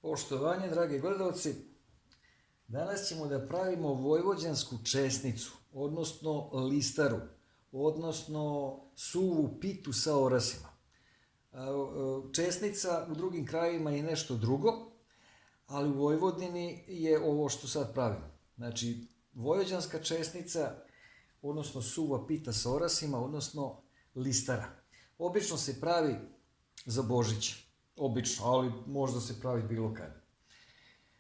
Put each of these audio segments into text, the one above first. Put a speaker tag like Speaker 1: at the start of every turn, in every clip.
Speaker 1: Poštovanje, dragi gledalci, danas ćemo da pravimo vojvođansku česnicu, odnosno listaru, odnosno suvu pitu sa orasima. Česnica u drugim krajevima je nešto drugo, ali u Vojvodini je ovo što sad pravimo. Znači, vojvođanska česnica, odnosno suva pita sa orasima, odnosno listara. Obično se pravi za Božić. Obično, ali možda se pravi bilo kada.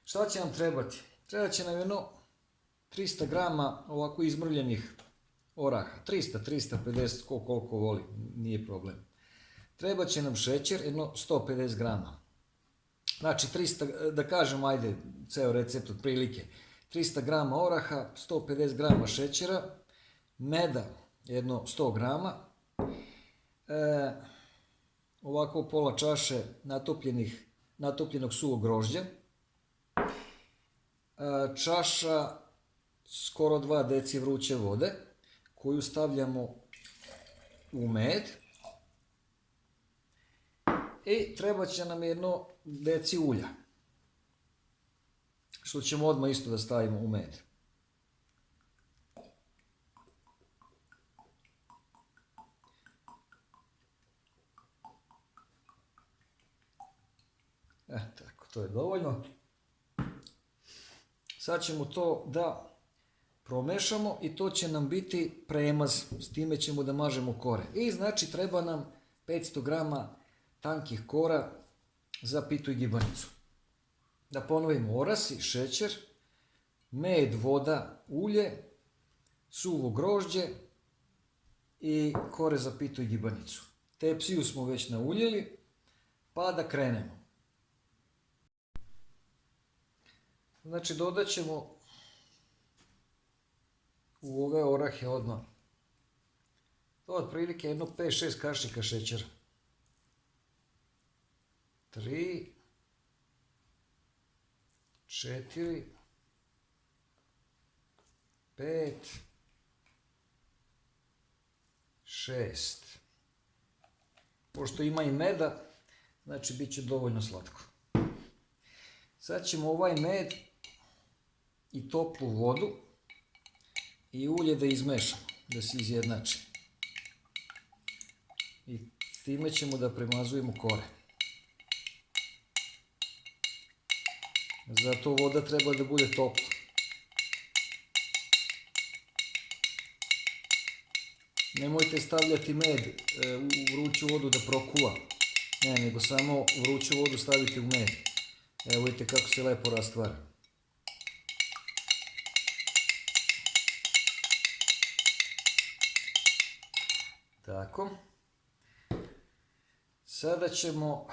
Speaker 1: Šta će nam trebati? Treba će nam jedno 300 grama ovako izmrljenih oraha. 300-350, koliko voli, nije problem. Treba će nam šećer, jedno 150 grama. Znači, 300, da kažem, ajde, ceo recept otprilike. 300 grama oraha, 150 grama šećera, meda, jedno 100 grama, ovako pola čaše natopljenog suvog grožđa, čaša skoro 2 deci vruće vode koju stavljamo u med i treba će nam jedno deci ulja, što ćemo odmah isto da stavimo u med. Tako, to je dovoljno. Sad ćemo to da promešamo i to će nam biti premaz, s time ćemo da mažemo kore. I znači treba nam 500 grama tankih kora za pitu i gibanicu. Da ponovimo: orasi, šećer, med, voda, ulje, suvo grožđe i kore za pitu i gibanicu. Tepsiju smo već nauljili, pa da krenemo. Znači, dodat ćemo u ove orahe odmah. To je otprilike jedno 5-6 kašika šećera. 3, 4, 5, 6. Pošto ima i meda, znači bit će dovoljno slatko. Sad ćemo ovaj med i toplu vodu i ulje da izmešamo, da se izjednači. I s time ćemo da premazujemo kore. Zato voda treba da bude topla. Nemojte stavljati med u vruću vodu da prokuva. Ne, nego samo vruću vodu stavite u med. Evo vidite kako se lepo rastvara. Tako. Sada ćemo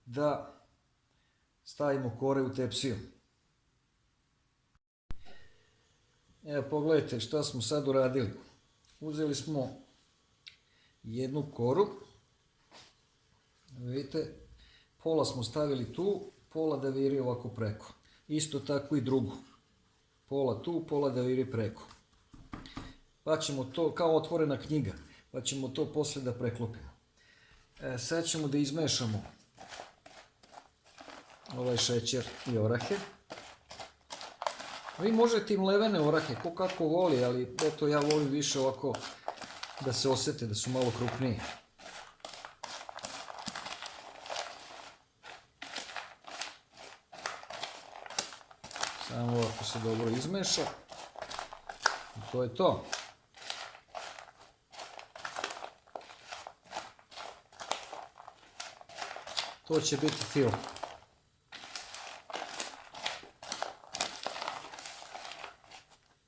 Speaker 1: da stavimo kore u tepsiju. Evo pogledajte šta smo sad uradili. Uzeli smo jednu koru. Vidite, pola smo stavili tu, pola da viri ovako preko. Isto tako i drugu. Pola tu, pola da viri preko. Pa ćemo to, kao otvorena knjiga, pa ćemo to posle da preklopimo. Sad ćemo da izmešamo ovaj šećer i orahe. Vi možete im levene orahe, ko kako voli, ali eto ja volim više ovako da se osete, da su malo krupniji. Samo ovako se dobro izmeša. I to je to. To će biti film.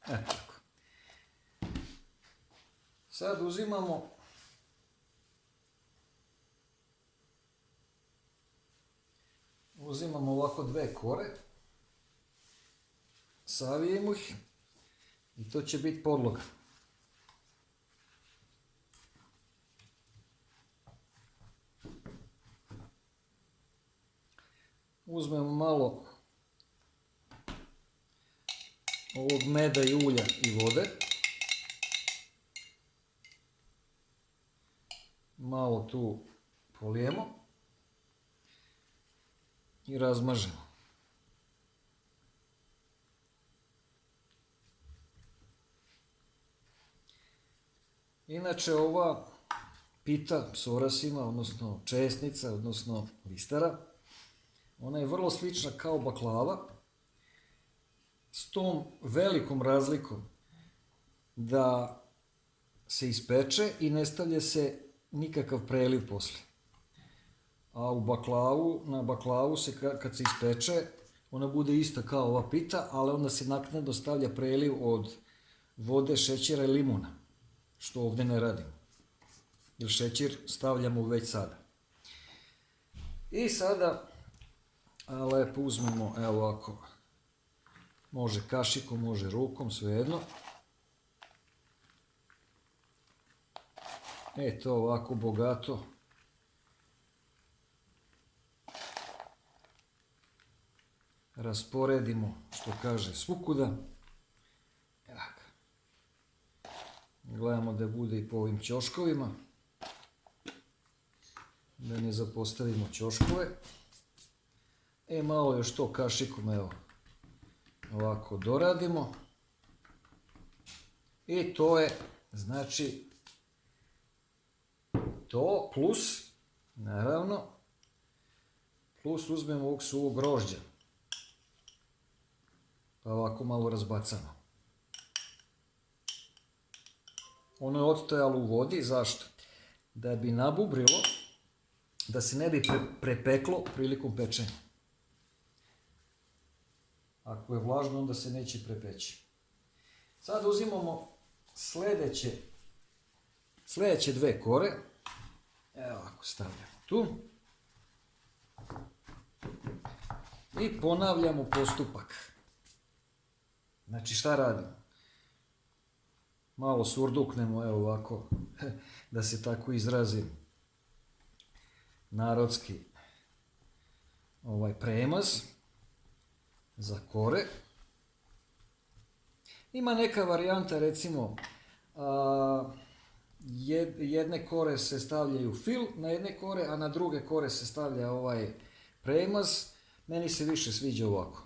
Speaker 1: Eto tako. Sad uzimamo ovako 2 kore, savijemo ih i to će biti podloga. Uzmemo malo ovog meda i ulja i vode. Malo tu polijemo. i razmažemo. Inače, ova pita s orasima, odnosno česnica, odnosno listara, ona je vrlo slična kao baklava, s tom velikom razlikom da se ispeče i ne stavlja se nikakav preliv posle. A na baklavu se kad se ispeče, ona bude ista kao ova pita, ali onda se naknadno stavlja preliv od vode, šećera i limuna, što ovdje ne radimo. Jer šećer stavljamo već sada. I sada lepo uzmemo, evo ovako, može kašikom, može rukom, svejedno. To ovako bogato rasporedimo, što kaže, svukuda. Gledamo da bude i po ovim ćoškovima, da ne zapostavimo ćoškove. Malo još to kašikom, evo, ovako doradimo. I to je, znači, to plus, naravno, plus uzmemo ovog suvog grožđa. Pa ovako malo razbacamo. Ono je odstojalo u vodi, zašto? Da bi nabubrilo, da se ne bi prepeklo prilikom pečenja. Ako je vlažno, onda se neće prepeći. Sad uzimamo sljedeće dve kore. Evo ovako stavljamo tu. I ponavljamo postupak. Znači šta radimo? Malo surduknemo, evo ovako, da se tako izrazim, narodski premaz za kore. Ima neka varijanta, recimo, jedne kore se stavljaju fil na jedne kore, a na druge kore se stavlja ovaj premaz. Meni se više sviđa ovako.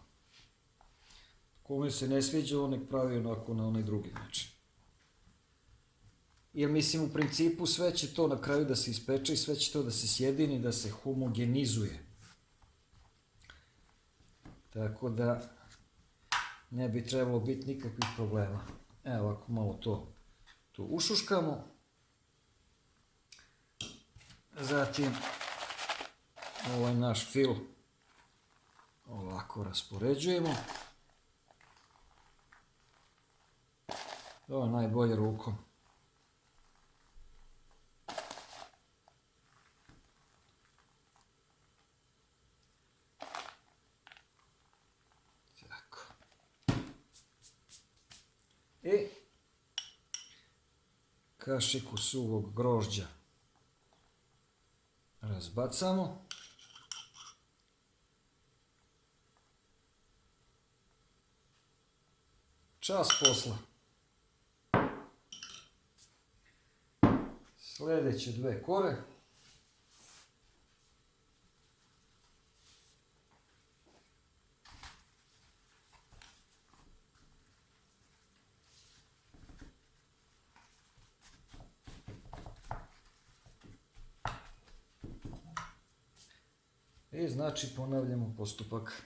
Speaker 1: Kome se ne sviđa, on nek pravi onako na onaj drugi način. Jer mislim, u principu sve će to na kraju da se ispeče i sve će to da se sjedini, da se homogenizuje. Tako da ne bi trebalo biti nikakvih problema. Evo ovako malo to ušuškamo. Zatim ovaj naš fil ovako raspoređujemo. To je najbolje rukom. Tako. I kašiku suvog grožđa razbacamo. Čas posla. Sljedeće dve kore. I znači ponavljamo postupak.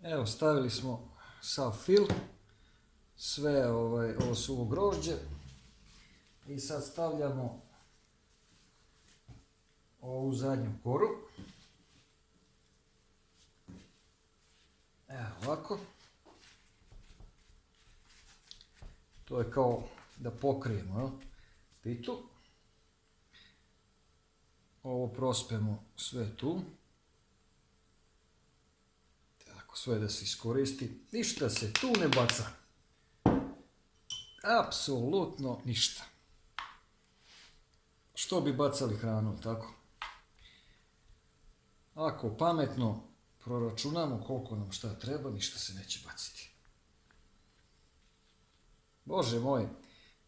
Speaker 1: Evo, stavili smo sav fil, sve ovo suvo grožđe i sad stavljamo ovu zadnju koru. Evo ovako. To je kao da pokrijemo pitu. Ovo prospemo sve tu. Tako, sve da se iskoristi. Ništa se tu ne baca. Apsolutno ništa. Što bi bacali hranu, tako? Ako pametno proračunamo koliko nam šta treba, ništa se neće baciti. Bože moj,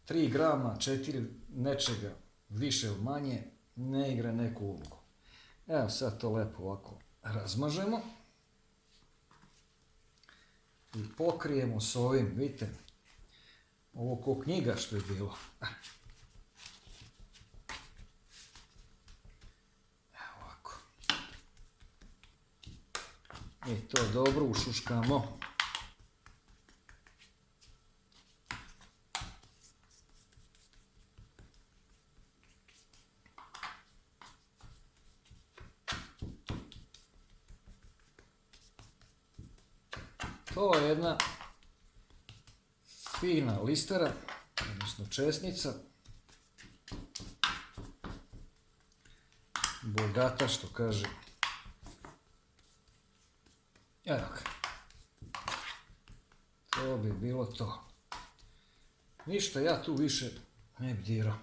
Speaker 1: 3 grama, 4 nečega, više ili manje, ne igra neku ulogu. Evo sad to lepo ovako razmažemo. I pokrijemo s ovim, vidite, ovo ko knjiga što je bilo. Evo ovako. I to dobro ušuškamo. To je jedna fina listera, odnosno česnica, bogata što kaže. Evo ga. To bi bilo to. Ništa, ja tu više ne bi dirao.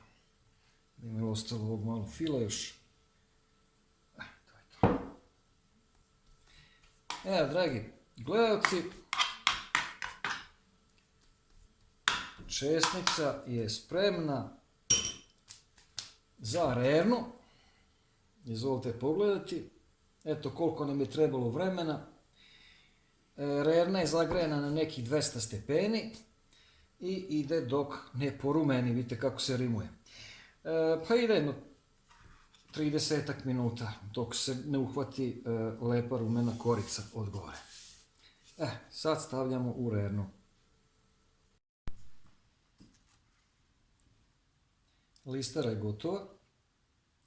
Speaker 1: Ima je ostalo ovog malo fila još. To je to. Evo, dragi gledalci, česnica je spremna za rernu. Izvolite pogledati. Eto koliko nam je trebalo vremena. Rerna je zagrejena na nekih 200 stepeni i ide dok ne porumeni. Vidite kako se rimuje. Pa ide jedno 30 minuta dok se ne uhvati lepa rumena korica od gore. Sad stavljamo u rernu. Listara je gotova,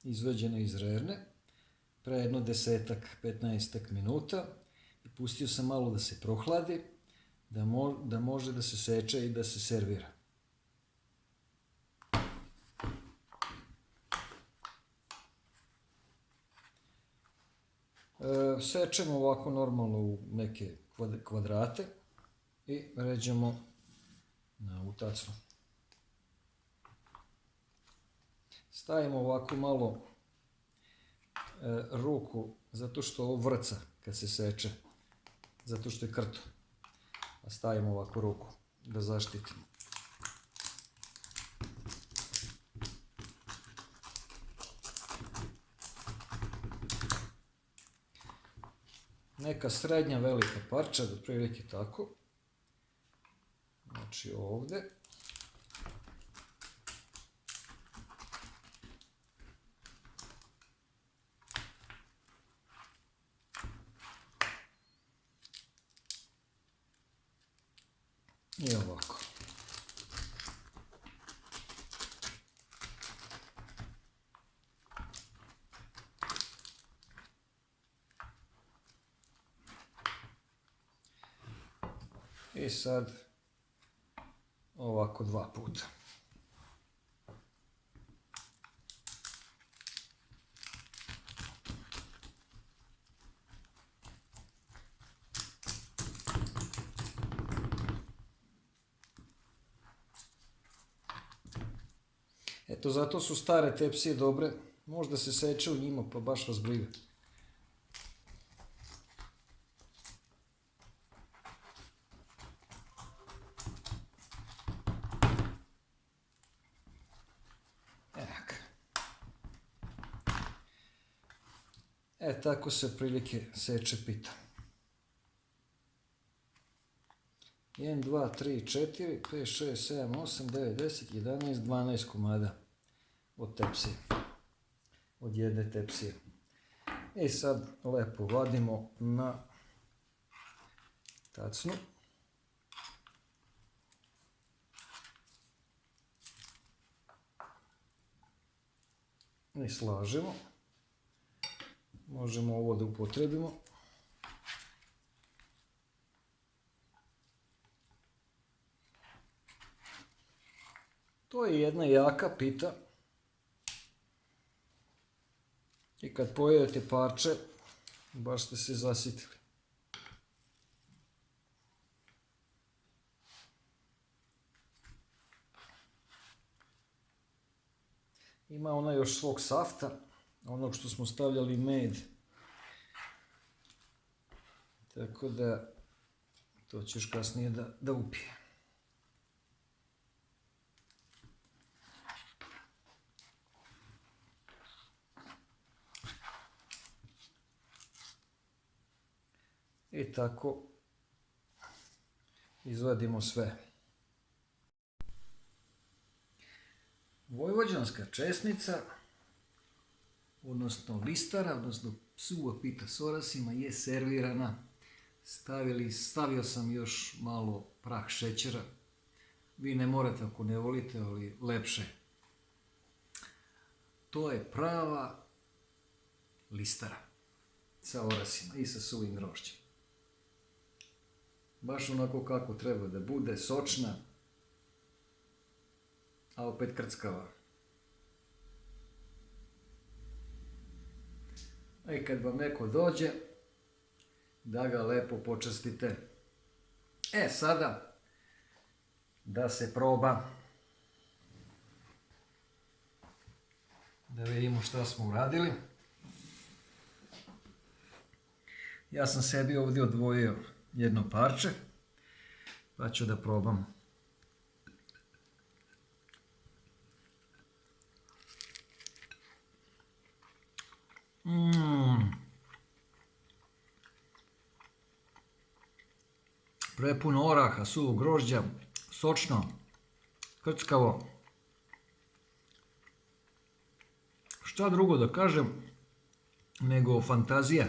Speaker 1: izvađena iz rerne, pre jedno 10-15 minuta i pustio sam malo da se prohladi, da može da se seče i da se servira. Sečemo ovako normalno u neke kvadrate i ređemo na ovu tacnu. Stavimo ovako malo ruku, zato što ovo vrca kad se seče, zato što je krto. A stavimo ovako ruku da zaštitimo. Neka srednja velika parča, otprilike tako. Znači ovdje. I ovako. I sad ovako 2 puta. Eto, zato su stare tepsije dobre. Možda se seče u njima, pa baš vas briga. Tako se prilike seče pita. 1, 2, 3, 4, 5, 6, 7, 8, 9, 10, 11, 12 komada od tepsije. Od jedne tepsije. I sad lepo vadimo na tacnu. I slažemo. Možemo ovo da upotrebimo. To je jedna jaka pita. I kad pojedete parče, baš ste se zasitili. Ima ona još svog safta, onog što smo stavljali med. Tako da to ćeš kasnije da upije. I tako izvadimo sve. Vojvođanska česnica, odnosno listara, odnosno suva pita s orasima je servirana. Stavio sam još malo prah šećera. Vi ne morate ako ne volite, ali lepše. To je prava listara sa orasima i sa suvim grožđem. Baš onako kako treba da bude, sočna, a opet krckava. I kad vam neko dođe, da ga lepo počastite. Sada da se proba. Da vidimo šta smo uradili. Ja sam sebi ovdje odvojio jedno parče, pa ću da probam. Prepuno oraha, suvog grožđa, sočno, krckavo. Šta drugo da kažem nego fantazija.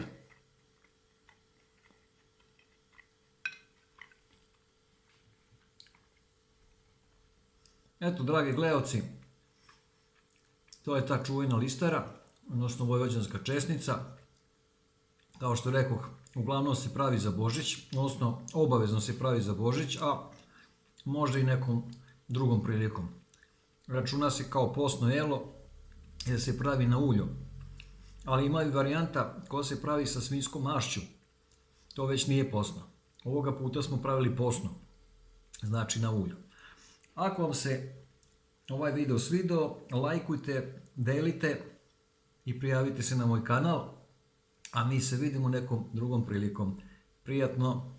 Speaker 1: Eto, dragi gledalci, to je ta čuvena listara, odnosno vojvođanska česnica. Kao što rekoh, uglavnom se pravi za Božić, odnosno obavezno se pravi za Božić, a možda i nekom drugom prilikom. Računa se kao postno jelo jer se pravi na ulju. Ali ima i varijanta koja se pravi sa svinjskom mašću. To već nije postno. Ovoga puta smo pravili postno, znači na ulju. Ako vam se ovaj video svidao, lajkujte, delite i prijavite se na moj kanal, a mi se vidimo nekom drugom prilikom. Prijatno!